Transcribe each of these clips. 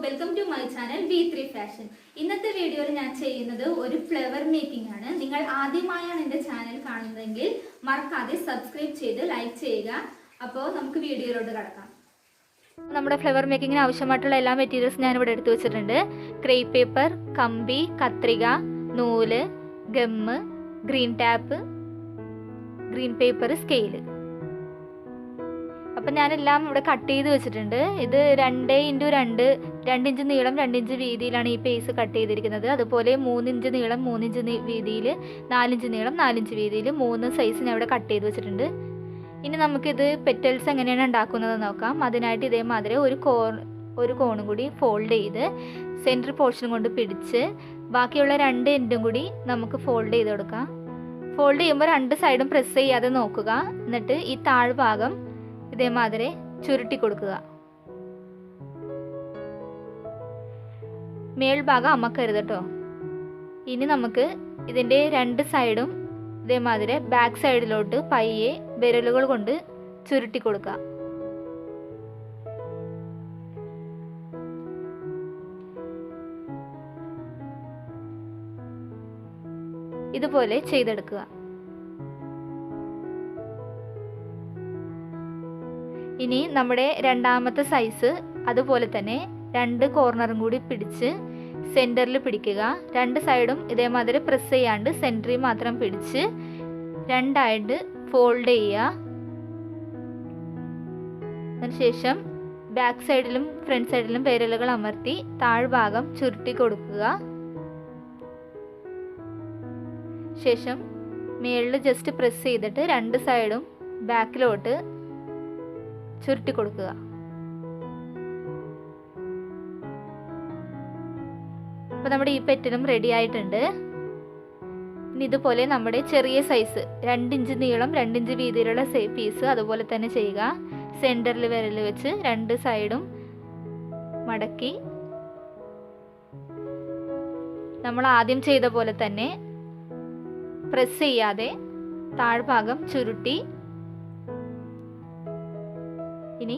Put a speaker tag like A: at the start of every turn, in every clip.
A: Welcome to my channel V3 fashion. ഇന്നത്തെ വീഡിയോയിൽ ഞാൻ ചെയ്യുന്നത് ഒരു ഫ്ലവർ മേക്കിംഗ് ആണ്. നിങ്ങൾ ആദ്യമായാണ് എൻ്റെ ചാനൽ കാണുന്നതെങ്കിൽ മറക്കാതെ സബ്സ്ക്രൈബ് ചെയ്ത് ലൈക്ക് ചെയ്യുക. അപ്പോൾ നമുക്ക് വീഡിയോയിലോട്ട് കടക്കാം. നമ്മുടെ ഫ്ലവർ മേക്കിങ്ങിന് ആവശ്യമായിട്ടുള്ള എല്ലാ മെറ്റീരിയൽസും ഞാനിവിടെ എടുത്തു വെച്ചിട്ടുണ്ട്. ക്രേപ്പ് പേപ്പർ, കമ്പി, കത്രിക, നൂല്, gum, green tap, green paper, scale. അപ്പം ഞാനെല്ലാം ഇവിടെ കട്ട് ചെയ്ത് വെച്ചിട്ടുണ്ട്. ഇത് 2x2 2 ഇഞ്ച് നീളം 2 ഇഞ്ച് വീതിയിലാണ് ഈ പീസ് കട്ട് ചെയ്തിരിക്കുന്നത്. അതുപോലെ 3 ഇഞ്ച് നീളം 3 ഇഞ്ച് വീതിയിൽ, 4 ഇഞ്ച് നീളം 4 ഇഞ്ച് വീതിയിൽ 3 സൈസ് ഞാൻ ഇവിടെ കട്ട് ചെയ്ത് വെച്ചിട്ടുണ്ട്. ഇനി നമുക്കിത് പെറ്റൽസ് എങ്ങനെയാണ് ഉണ്ടാക്കുന്നത് നോക്കാം. അതിനായിട്ട് ഇതേമാതിരി ഒരു കോണും കൂടി ഫോൾഡ് ചെയ്ത് സെൻറ്റർ പോർഷൻ കൊണ്ട് പിടിച്ച് ബാക്കിയുള്ള 2 എൻഡും കൂടി നമുക്ക് ഫോൾഡ് ചെയ്ത് കൊടുക്കാം. ഫോൾഡ് ചെയ്യുമ്പോൾ 2 സൈഡും പ്രസ് ചെയ്യാതെ നോക്കുക. എന്നിട്ട് ഈ താഴ്ഭാഗം ഇതേമാതിരി ചുരുട്ടി കൊടുക്കുക. മേൽഭാഗം അമക്കരുത് കേട്ടോ. ഇനി നമുക്ക് ഇതിൻ്റെ 2 സൈഡും ഇതേമാതിരി ബാക്ക് സൈഡിലോട്ട് പയ്യെ വിരലുകൾ കൊണ്ട് ചുരുട്ടി കൊടുക്കുക. ഇതുപോലെ ചെയ്തെടുക്കുക. ഇനി നമ്മുടെ രണ്ടാമത്തെ സൈസ് അതുപോലെ തന്നെ 2 കോർണറും കൂടി പിടിച്ച് സെൻറ്ററിൽ പിടിക്കുക. 2 സൈഡും ഇതേമാതിരി പ്രസ് ചെയ്യാണ്ട് സെൻറ്ററിൽ മാത്രം പിടിച്ച് 2ആയിട്ട് ഫോൾഡ് ചെയ്യുക. അതിനുശേഷം ബാക്ക് സൈഡിലും ഫ്രണ്ട് സൈഡിലും വിരലുകൾ അമർത്തി താഴ്ഭാഗം ചുരുട്ടി കൊടുക്കുക. ശേഷം മേളിൽ ജസ്റ്റ് പ്രസ് ചെയ്തിട്ട് 2 സൈഡും ബാക്കിലോട്ട് ചുരുട്ടി കൊടുക്കുക. അപ്പോൾ നമ്മുടെ ഈ പെറ്റലും റെഡി ആയിട്ടുണ്ട്. ഇനി ഇതുപോലെ നമ്മുടെ ചെറിയ സൈസ് 2 ഇഞ്ച് നീളം 2 ഇഞ്ച് വീതിയിലുള്ള പീസ് അതുപോലെ തന്നെ ചെയ്യുക. സെൻറ്ററിൽ വിരൽ വെച്ച് 2 സൈഡും മടക്കി നമ്മൾ ആദ്യം ചെയ്ത പോലെ തന്നെ പ്രസ് ചെയ്യാതെ താഴ്ഭാഗം ചുരുട്ടി ഇനി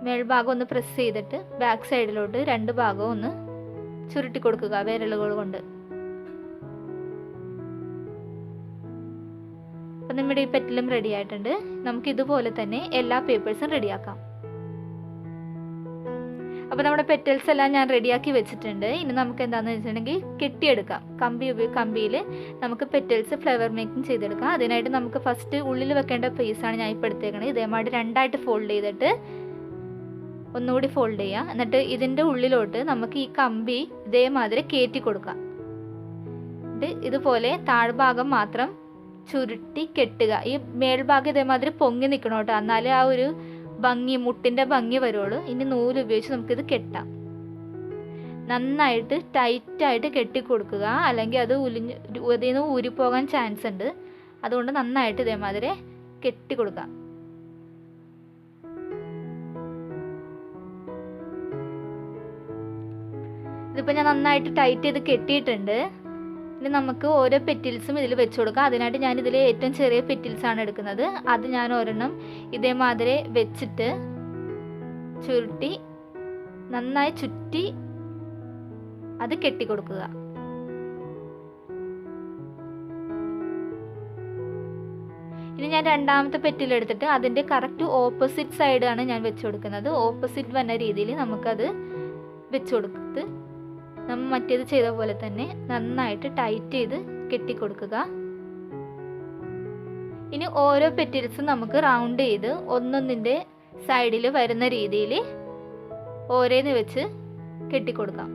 A: മേൽഭാഗം ഒന്ന് പ്രസ് ചെയ്തിട്ട് ബാക്ക് സൈഡിലോട്ട് 2 ഭാഗവും ഒന്ന് ചുരുട്ടി കൊടുക്കുക വിരലുകൾ കൊണ്ട്. അപ്പം നമ്മുടെ ഈ പെറ്റലും റെഡി ആയിട്ടുണ്ട്. നമുക്ക് ഇതുപോലെ തന്നെ എല്ലാ പേപ്പേഴ്സും റെഡിയാക്കാം. അപ്പോൾ നമ്മുടെ പെറ്റൽസ് എല്ലാം ഞാൻ റെഡിയാക്കി വെച്ചിട്ടുണ്ട്. ഇനി നമുക്ക് എന്താണെന്ന് വെച്ചിട്ടുണ്ടെങ്കിൽ കെട്ടിയെടുക്കാം. കമ്പിയിൽ നമുക്ക് പെറ്റൽസ് ഫ്ലവർ മേക്കിംഗ് ചെയ്തെടുക്കാം. അതിനായിട്ട് നമുക്ക് ഫസ്റ്റ് ഉള്ളിൽ വെക്കേണ്ട പീസാണ് ഞാൻ ഇപ്പോൾ എടുത്തേക്കുന്നത്. ഇതേമാതിരി 2ആയിട്ട് ഫോൾഡ് ചെയ്തിട്ട് ഒന്നുകൂടി ഫോൾഡ് ചെയ്യുക. എന്നിട്ട് ഇതിൻ്റെ ഉള്ളിലോട്ട് നമുക്ക് ഈ കമ്പി ഇതേമാതിരി കയറ്റി കൊടുക്കാം. എന്നിട്ട് ഇതുപോലെ താഴ്ഭാഗം മാത്രം ചുരുട്ടി കെട്ടുക. ഈ മേൽഭാഗം ഇതേമാതിരി പൊങ്ങി നിൽക്കണം കേട്ടോ. എന്നാലേ ആ ഒരു ഭംഗി മുട്ടിൻ്റെ ഭംഗി വരുള്ളൂ. ഇനി നൂല് ഉപയോഗിച്ച് നമുക്കിത് കെട്ടാം. നന്നായിട്ട് ടൈറ്റായിട്ട് കെട്ടി കൊടുക്കുക. അല്ലെങ്കിൽ അത് അതിൽ നിന്ന് ഊരിപ്പോകാൻ ചാൻസ് ഉണ്ട്. അതുകൊണ്ട് നന്നായിട്ട് ഇതേമാതിരി കെട്ടി കൊടുക്കാം. ഇതിപ്പോൾ ഞാൻ നന്നായിട്ട് ടൈറ്റ് ചെയ്ത് കെട്ടിയിട്ടുണ്ട്. ഇനി നമുക്ക് ഓരോ പെറ്റിൽസും ഇതിൽ വെച്ച് കൊടുക്കാം. അതിനായിട്ട് ഞാൻ ഇതിൽ ഏറ്റവും ചെറിയ പെറ്റിൽസാണ് എടുക്കുന്നത്. അത് ഞാൻ ഒരെണ്ണം ഇതേമാതിരി വെച്ചിട്ട് ചുരുട്ടി നന്നായി ചുറ്റി അത് കെട്ടിക്കൊടുക്കുക. ഇനി ഞാൻ രണ്ടാമത്തെ പെറ്റിലെടുത്തിട്ട് അതിൻ്റെ കറക്റ്റ് ഓപ്പോസിറ്റ് സൈഡാണ് ഞാൻ വെച്ച് കൊടുക്കുന്നത്. ഓപ്പോസിറ്റ് വന്ന രീതിയിൽ നമുക്കത് വെച്ച് കൊടുത്ത് നമ്മൾ മറ്റേത് ചെയ്ത പോലെ തന്നെ നന്നായിട്ട് ടൈറ്റ് ചെയ്ത് കെട്ടിക്കൊടുക്കുക. ഇനി ഓരോ പെറ്റിൽസും നമുക്ക് റൗണ്ട് ചെയ്ത് ഒന്നൊന്നിൻ്റെ സൈഡിൽ വരുന്ന രീതിയിൽ ഓരോന്ന് വെച്ച് കെട്ടിക്കൊടുക്കാം.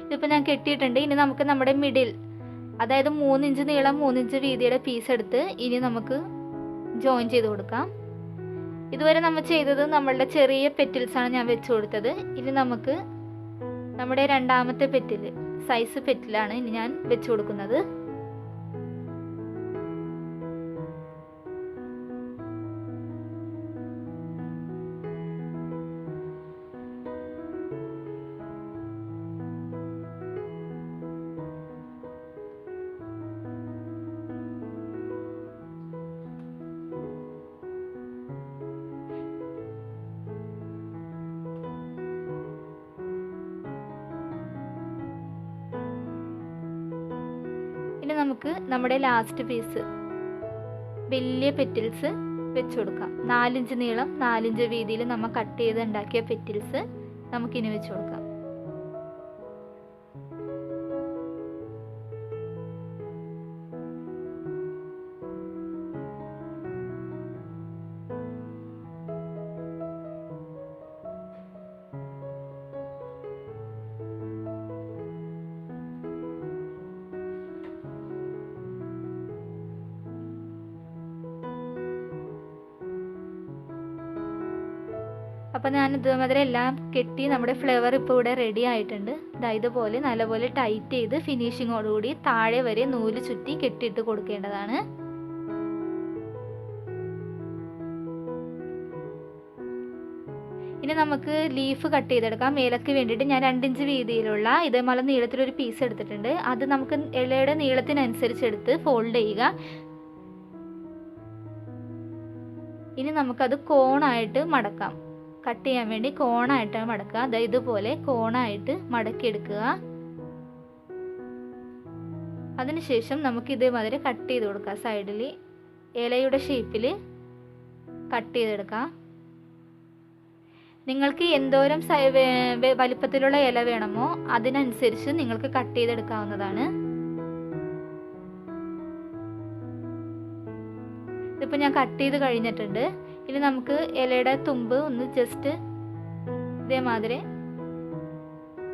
A: ഇതിപ്പോൾ ഞാൻ കെട്ടിയിട്ടുണ്ട്. ഇനി നമുക്ക് നമ്മുടെ മിഡിൽ, അതായത് 3 ഇഞ്ച് നീളം 3 ഇഞ്ച് വീതിയുടെ പീസ് എടുത്ത് ഇനി നമുക്ക് ജോയിൻ ചെയ്ത് കൊടുക്കാം. ഇതുവരെ നമ്മൾ ചെയ്തത് നമ്മളുടെ ചെറിയ പെറ്റിൽസാണ് ഞാൻ വെച്ച് കൊടുത്തത്. ഇനി നമുക്ക് നമ്മുടെ രണ്ടാമത്തെ പെറ്റിൽ സൈസ് പെറ്റിലാണ് ഇനി ഞാൻ വെച്ച് കൊടുക്കുന്നത്. ഇനി നമുക്ക് നമ്മുടെ ലാസ്റ്റ് പീസ് വലിയ പെറ്റിൽസ് വെച്ച് കൊടുക്കാം. 4 ഇഞ്ച് നീളം 4 ഇഞ്ച് വീതിയിൽ നമ്മൾ കട്ട് ചെയ്ത് ഉണ്ടാക്കിയ പെറ്റിൽസ് നമുക്കിനി വെച്ച് കൊടുക്കാം. അപ്പോൾ ഞാൻ ഇതുമാതിരി എല്ലാം കെട്ടി നമ്മുടെ ഫ്ലവർ ഇപ്പോൾ ഇവിടെ റെഡി ആയിട്ടുണ്ട്. ഇതുപോലെ നല്ലപോലെ ടൈറ്റ് ചെയ്ത് ഫിനിഷിങ്ങോടുകൂടി താഴെ വരെ നൂല് ചുറ്റി കെട്ടിയിട്ട് കൊടുക്കേണ്ടതാണ്. ഇനി നമുക്ക് ലീഫ് കട്ട് ചെയ്തെടുക്കാം. മേലക്ക് വേണ്ടിയിട്ട് ഞാൻ 2 ഇഞ്ച് വീതിയിലുള്ള ഇതേപോലെ നീളത്തിലൊരു പീസ് എടുത്തിട്ടുണ്ട്. അത് നമുക്ക് ഇലയുടെ നീളത്തിനനുസരിച്ച് എടുത്ത് ഫോൾഡ് ചെയ്യുക. ഇനി നമുക്കത് കോണായിട്ട് മടക്കാം. കട്ട് ചെയ്യാൻ വേണ്ടി കോണായിട്ട് മടക്കുക. ഇതുപോലെ കോണായിട്ട് മടക്കിയെടുക്കുക. അതിനുശേഷം നമുക്ക് ഇതേമാതിരി കട്ട് ചെയ്ത് കൊടുക്കാം. സൈഡിൽ ഇലയുടെ ഷേപ്പിൽ കട്ട് ചെയ്തെടുക്കാം. നിങ്ങൾക്ക് എന്തോരം വലിപ്പത്തിലുള്ള ഇല വേണമോ അതിനനുസരിച്ച് നിങ്ങൾക്ക് കട്ട് ചെയ്തെടുക്കാവുന്നതാണ്. ഇതിപ്പോൾ ഞാൻ കട്ട് ചെയ്ത് കഴിഞ്ഞിട്ടുണ്ട്. ഇനി നമുക്ക് ഇലയുടെ തുമ്പ് ഒന്ന് ജസ്റ്റ് ഇതേമാതിരി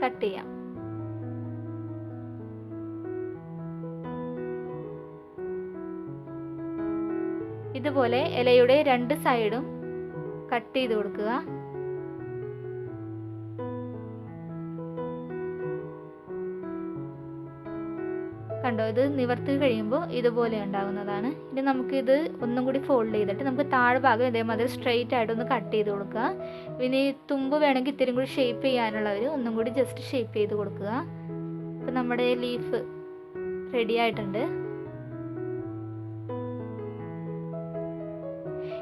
A: കട്ട് ചെയ്യാം. ഇതുപോലെ ഇലയുടെ 2 സൈഡും കട്ട് ചെയ്ത് കൊടുക്കുക. കണ്ടോ, ഇത് നിവർത്തി കഴിയുമ്പോൾ ഇതുപോലെ ഉണ്ടാകുന്നതാണ്. ഇനി നമുക്കിത് ഒന്നും കൂടി ഫോൾഡ് ചെയ്തിട്ട് നമുക്ക് താഴ്ഭാഗം ഇതേമാതിരി സ്ട്രെയിറ്റ് ആയിട്ടൊന്ന് കട്ട് ചെയ്ത് കൊടുക്കുക. പിന്നെ ഈ തുമ്പ് വേണമെങ്കിൽ ഇത്തിരി കൂടി ഷേപ്പ് ചെയ്യാനുള്ളവർ ഒന്നും കൂടി ജസ്റ്റ് ഷേപ്പ് ചെയ്ത് കൊടുക്കുക. അപ്പോൾ നമ്മുടെ ലീഫ് റെഡി ആയിട്ടുണ്ട്.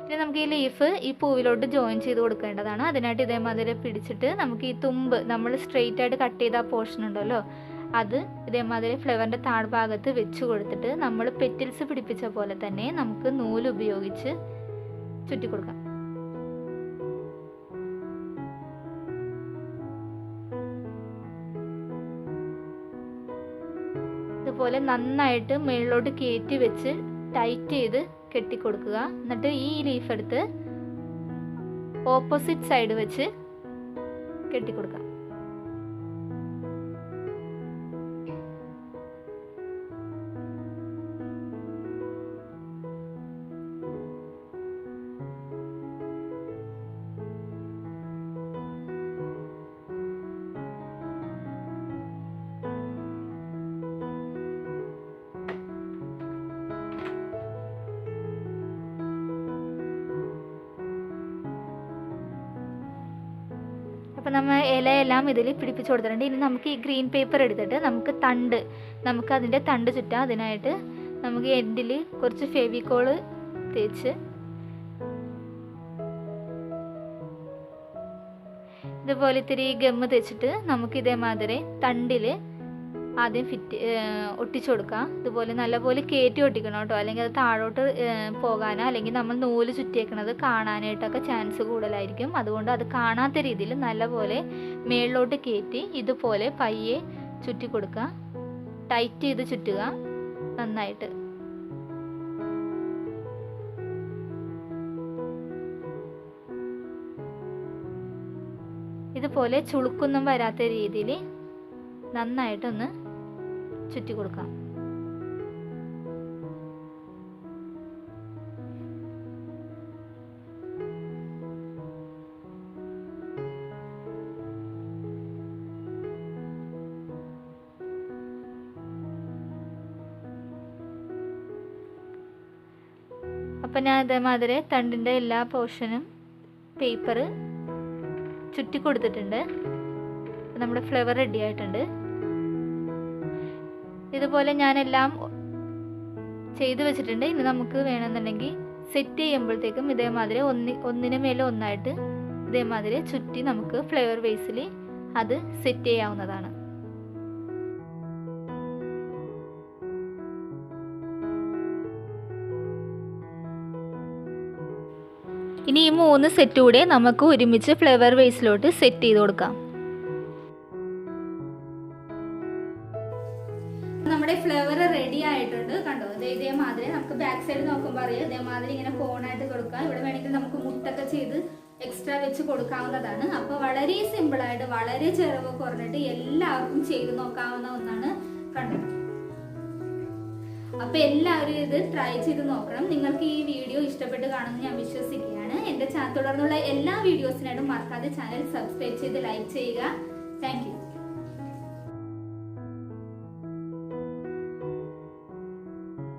A: ഇനി നമുക്ക് ഈ ലീഫ് ഈ പൂവിലോട്ട് ജോയിൻ ചെയ്ത് കൊടുക്കേണ്ടതാണ്. അതിനായിട്ട് ഇതേമാതിരി പിടിച്ചിട്ട് നമുക്ക് ഈ തുമ്പ് നമ്മൾ സ്ട്രെയിറ്റ് ആയിട്ട് കട്ട് ചെയ്ത ആ പോർഷൻ ഉണ്ടല്ലോ അത് ഇതേമാതിരി ഫ്ലവറിൻ്റെ താഴ്ഭാഗത്ത് വെച്ച് കൊടുത്തിട്ട് നമ്മൾ പെറ്റിൽസ് പിടിപ്പിച്ച പോലെ തന്നെ നമുക്ക് നൂല് ഉപയോഗിച്ച് ചുറ്റി കൊടുക്കാം. ഇതുപോലെ നന്നായിട്ട് മുകളിലോട്ട് കയറ്റി വെച്ച് ടൈറ്റ് ചെയ്ത് കെട്ടിക്കൊടുക്കുക. എന്നിട്ട് ഈ ലീഫ് എടുത്ത് ഓപ്പോസിറ്റ് സൈഡ് വെച്ച് കെട്ടിക്കൊടുക്കാം. അപ്പോൾ നമ്മൾ ഇലയെല്ലാം ഇതിൽ പിടിപ്പിച്ച് കൊടുത്തിട്ടുണ്ട്. ഇനി നമുക്ക് ഈ ഗ്രീൻ പേപ്പർ എടുത്തിട്ട് നമുക്ക് അതിൻ്റെ തണ്ട് ചുറ്റാം. അതിനായിട്ട് നമുക്ക് എൻഡിൽ കുറച്ച് ഫെവിക്കോൾ തേച്ച് ഇതുപോലെ ഇത്തിരി ഗമ്മ് തേച്ചിട്ട് നമുക്ക് ഇതേമാതിരി തണ്ടിൽ ആദ്യം ഒട്ടിച്ചു കൊടുക്കാം. ഇതുപോലെ നല്ലപോലെ കയറ്റി ഒട്ടിക്കണം കേട്ടോ, അല്ലെങ്കിൽ അത് താഴോട്ട് പോകാനോ അല്ലെങ്കിൽ നമ്മൾ നൂല് ചുറ്റിയേക്കണത് കാണാനായിട്ടൊക്കെ ചാൻസ് കൂടുതലായിരിക്കും. അതുകൊണ്ട് അത് കാണാത്ത രീതിയിൽ നല്ലപോലെ മേളിലോട്ട് കയറ്റി ഇതുപോലെ പയ്യെ ചുറ്റി കൊടുക്കുക. ടൈറ്റ് ചെയ്ത് ചുറ്റുക നന്നായിട്ട്. ഇതുപോലെ ചുളുക്കൊന്നും വരാത്ത രീതിയിൽ നന്നായിട്ടൊന്ന് ചുറ്റി കൊടുക്കാം. അപ്പം ഞാൻ അതേമാതിരി തണ്ടിൻ്റെ എല്ലാ പോർഷനും പേപ്പർ ചുറ്റി കൊടുത്തിട്ടുണ്ട്. നമ്മുടെ ഫ്ലവർ റെഡി ആയിട്ടുണ്ട്. ഇതുപോലെ ഞാനെല്ലാം ചെയ്തു വെച്ചിട്ടുണ്ട്. ഇനി നമുക്ക് വേണമെന്നുണ്ടെങ്കിൽ സെറ്റ് ചെയ്യുമ്പോഴത്തേക്കും ഇതേമാതിരി ഒന്നിന് മേലെ ഒന്നായിട്ട് ഇതേമാതിരി ചുറ്റി നമുക്ക് ഫ്ലവർ വേസിൽ അത് സെറ്റ് ചെയ്യാവുന്നതാണ്. ഇനി ഈ 3 സെറ്റ് കൂടെ നമുക്ക് ഒരുമിച്ച് ഫ്ലവർ വേസിലോട്ട് സെറ്റ് ചെയ്ത് കൊടുക്കാം. നമ്മുടെ ഫ്ലവർ റെഡി ആയിട്ടുണ്ട്. കണ്ടോ, ഇതേമാതിരി നമുക്ക് ബാക്ക് സൈഡ് നോക്കുമ്പോൾ അറിയാം. ഇതേമാതിരി ഇങ്ങനെ കോണായിട്ട് കൊടുക്കാം. ഇവിടെ വേണമെങ്കിൽ നമുക്ക് മുട്ടൊക്കെ ചെയ്ത് എക്സ്ട്രാ വെച്ച് കൊടുക്കാവുന്നതാണ്. അപ്പോൾ വളരെ സിമ്പിളായിട്ട് വളരെ ചെലവ് കുറഞ്ഞിട്ട് എല്ലാവർക്കും ചെയ്ത് നോക്കാവുന്ന ഒന്നാണ്. കണ്ടോ, അപ്പൊ എല്ലാവരും ഇത് ട്രൈ ചെയ്ത് നോക്കണം. നിങ്ങൾക്ക് ഈ വീഡിയോ ഇഷ്ടപ്പെട്ട് കാണുമെന്ന് ഞാൻ വിശ്വസിക്കുകയാണ്. എന്റെ തുടർന്നുള്ള എല്ലാ വീഡിയോസിനായിട്ടും മറക്കാതെ ചാനൽ സബ്സ്ക്രൈബ് ചെയ്ത് ലൈക്ക് ചെയ്യുക. Thank you.